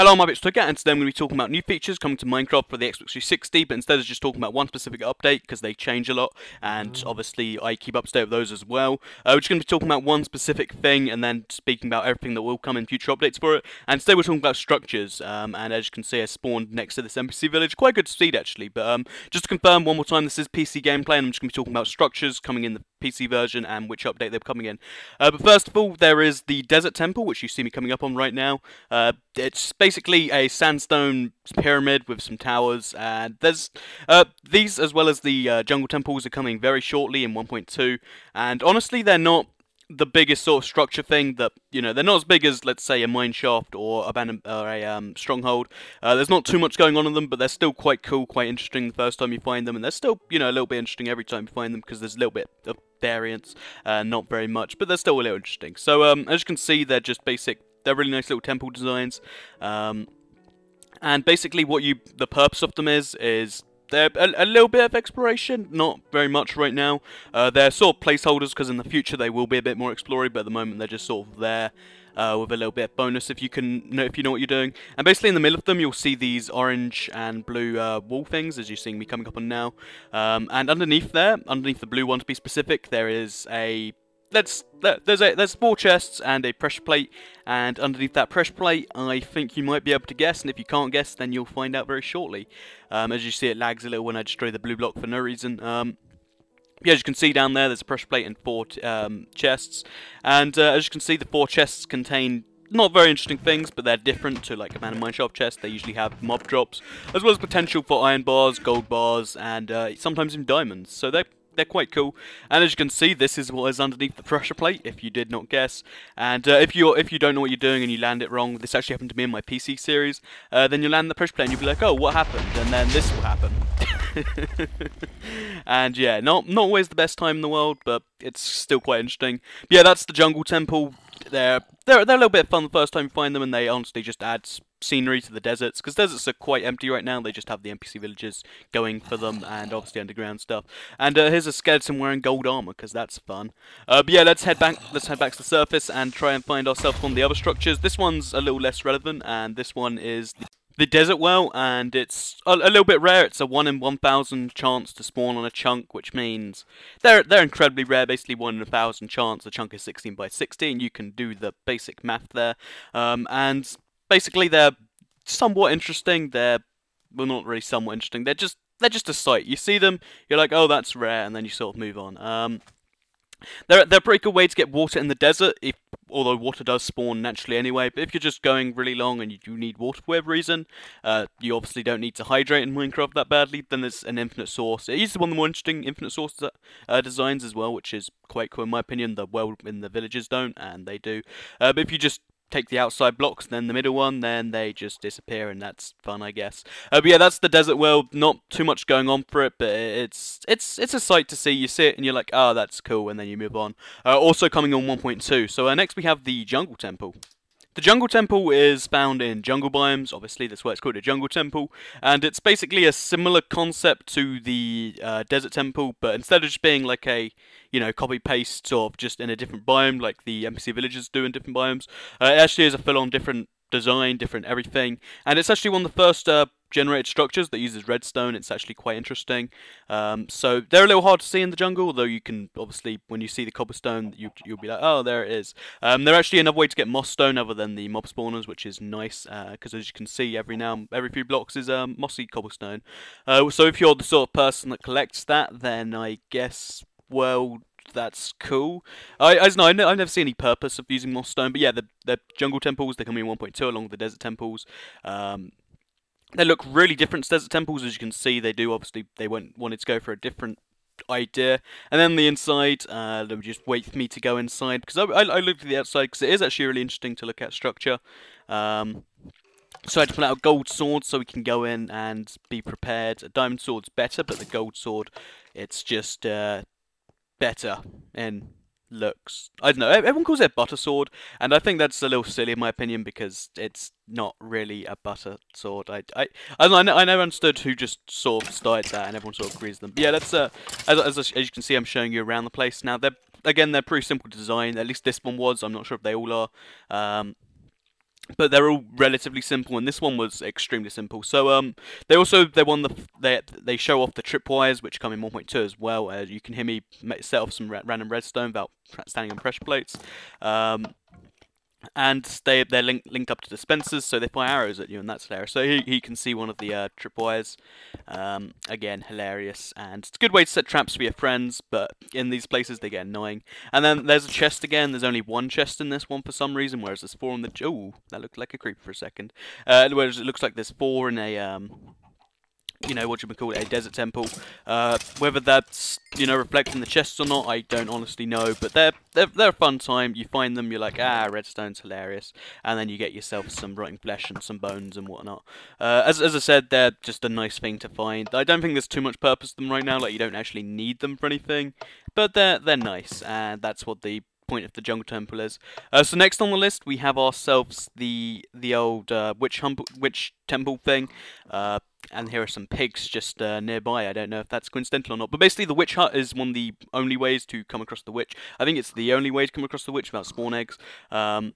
Hello, I'm Untitled, and today I'm going to be talking about new features coming to Minecraft for the Xbox 360, but instead of just talking about one specific update, because they change a lot, and obviously I keep up to date with those as well. We're just going to be talking about one specific thing, and then speaking about everything that will come in future updates for it. And today we're talking about structures, and as you can see, I spawned next to this NPC village. Quite good speed, actually, but just to confirm one more time, this is PC gameplay, and I'm just going to be talking about structures coming in the PC version and which update they're coming in. But first of all, there is the Desert Temple, which you see me coming up on right now. It's basically a sandstone pyramid with some towers, and there's these as well as the jungle temples are coming very shortly in 1.2, and honestly they're not the biggest sort of structure thing that, they're not as big as, let's say, a mine shaft or a stronghold. There's not too much going on in them, but they're still quite cool, quite interesting the first time you find them, and they're still, a little bit interesting every time you find them because there's a little bit of variance, not very much, but they're still a little interesting. So as you can see, they're just basic. They're really nice little temple designs, and basically the purpose of them is they're a little bit of exploration, not very much right now. They're sort of placeholders because in the future they will be a bit more exploring, but at the moment they're just sort of there with a little bit of bonus if you know what you're doing. And basically in the middle of them you'll see these orange and blue wall things, as you're seeing me coming up on now. And underneath the blue one to be specific, there is there's 4 chests and a pressure plate, and underneath that pressure plate I think you might be able to guess, and if you can't guess then you'll find out very shortly. As you see, it lags a little when I destroy the blue block for no reason. Yeah, as you can see down there's a pressure plate and 4 chests, and as you can see, the 4 chests contain not very interesting things, but they're different to like a man and mineshaft chest. They usually have mob drops, as well as potential for iron bars, gold bars, and sometimes even diamonds. So they're quite cool. And as you can see, this is what is underneath the pressure plate, if you did not guess. And if you don't know what you're doing and you land it wrong, this actually happened to me in my PC series, then you land the pressure plate and you'll be like, oh, what happened? And then this will happen. And yeah, not always the best time in the world, but it's still quite interesting. But yeah, that's the jungle temple. They're a little bit fun the first time you find them, and they honestly just add scenery to the deserts, because deserts are quite empty right now. They just have the NPC villages going for them, and obviously underground stuff. And here's a skeleton wearing gold armor, because that's fun. But yeah, let's head back to the surface and try and find ourselves one of the other structures. This one's a little less relevant, and this one is the desert well, and it's a little bit rare. It's a 1 in 1,000 chance to spawn on a chunk, which means they're incredibly rare. Basically 1 in 1,000 chance. The chunk is 16 by 16. You can do the basic math there, and basically they're somewhat interesting. Well, not really somewhat interesting. They're just a sight. You see them, you're like, oh, that's rare, and then you sort of move on. They're a pretty good way to get water in the desert, although water does spawn naturally anyway. But if you're just going really long and you do need water for whatever reason, you obviously don't need to hydrate in Minecraft that badly, then there's an infinite source. It is one of the more interesting infinite source designs as well, which is quite cool in my opinion. The well in the villages don't, and they do. But if you just take the outside blocks, then the middle one, then they just disappear, and that's fun, I guess. But yeah, that's the desert world. Not too much going on for it, but it's a sight to see. You see it and you're like, oh, that's cool, and then you move on. Also coming on 1.2. So next we have the jungle temple. The jungle temple is found in jungle biomes. Obviously, that's why it's called a jungle temple, and it's basically a similar concept to the desert temple, but instead of just being like a copy-paste sort of just in a different biome like the NPC villages do in different biomes, it actually is a full-on different design, different everything, and it's actually one of the first generated structures that uses redstone. It's actually quite interesting. So they're a little hard to see in the jungle, although you can obviously, when you see the cobblestone, you'll be like, oh, there it is. They're actually another way to get moss stone other than the mob spawners, which is nice, because as you can see, every few blocks is mossy cobblestone. So if you're the sort of person that collects that, then I guess, well, that's cool. I've never seen any purpose of using moss stone, but yeah, the jungle temples, they come in 1.2 along with the desert temples. They look really different to desert temples, as you can see. They do, obviously, they wanted to go for a different idea. And then the inside, let me just wait for me to go inside, because I looked at the outside, because it is actually really interesting to look at structure. So I had to pull out a gold sword so we can go in and be prepared. A diamond sword's better, but the gold sword, it's just better in looks. I don't know, everyone calls it a butter sword, and I think that's a little silly in my opinion, because it's not really a butter sword. I never understood who just sort of started that, and everyone sort of agrees with them. But yeah, that's as you can see, I'm showing you around the place now. They're pretty simple to design. At least this one was. I'm not sure if they all are. but they're all relatively simple, and this one was extremely simple. So they show off the tripwires, which come in 1.2 as well. You can hear me set off some random redstone without standing on pressure plates. And they're linked up to dispensers, so they fire arrows at you, and that's hilarious. So he can see one of the tripwires. Again, hilarious, and it's a good way to set traps for your friends, but in these places they get annoying. And then there's a chest again. There's only one chest in this one for some reason, whereas there's four in the... Ooh, that looked like a creep for a second. Whereas it looks like there's four in a... you know, what you would call it, a desert temple. Whether that's, you know, reflecting the chests or not, I don't honestly know, but they're a fun time. You find them, you're like, redstone's hilarious, and then you get yourself some rotting flesh and some bones and whatnot. As I said, they're just a nice thing to find. I don't think there's too much purpose to them right now, like you don't actually need them for anything, but they're nice, and that's what the point of the jungle temple is. So next on the list we have ourselves the old witch temple thing. And here are some pigs just nearby. I don't know if that's coincidental or not. But basically, the witch hut is one of the only ways to come across the witch. I think it's the only way to come across the witch without spawn eggs. And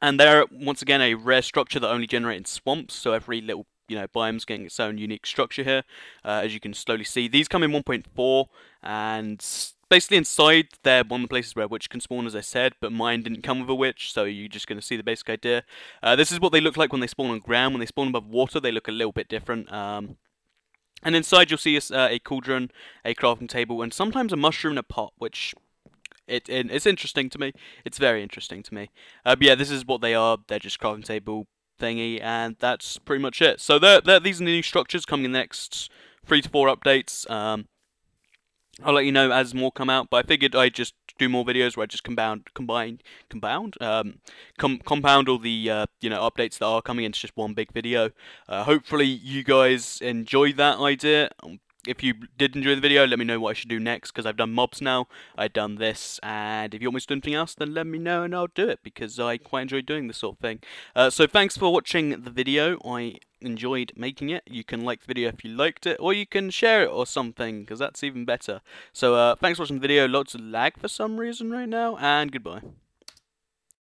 they're, once again, a rare structure that only generates in swamps. So every little, you know, biome's getting its own unique structure here. As you can slowly see. These come in 1.4. And basically inside, they're one of the places where a witch can spawn, as I said, but mine didn't come with a witch, so you're just going to see the basic idea. This is what they look like when they spawn on ground. When they spawn above water, they look a little bit different. And inside, you'll see a cauldron, a crafting table, and sometimes a mushroom in a pot, which it's interesting to me. It's very interesting to me. But yeah, this is what they are. They're just crafting table thingy, and that's pretty much it. So these are the new structures coming in the next 3 to 4 updates. I'll let you know as more come out, but I figured I'd just do more videos where I just compound all the you know, updates that are coming into just one big video. Hopefully you guys enjoy that idea. If you did enjoy the video, let me know what I should do next, because I've done mobs now, I've done this, and if you want me to do anything else, then let me know and I'll do it, because I quite enjoy doing this sort of thing. So thanks for watching the video. I enjoyed making it. You can like the video if you liked it, or you can share it or something, because that's even better. So thanks for watching the video. Lots of lag for some reason right now, and goodbye.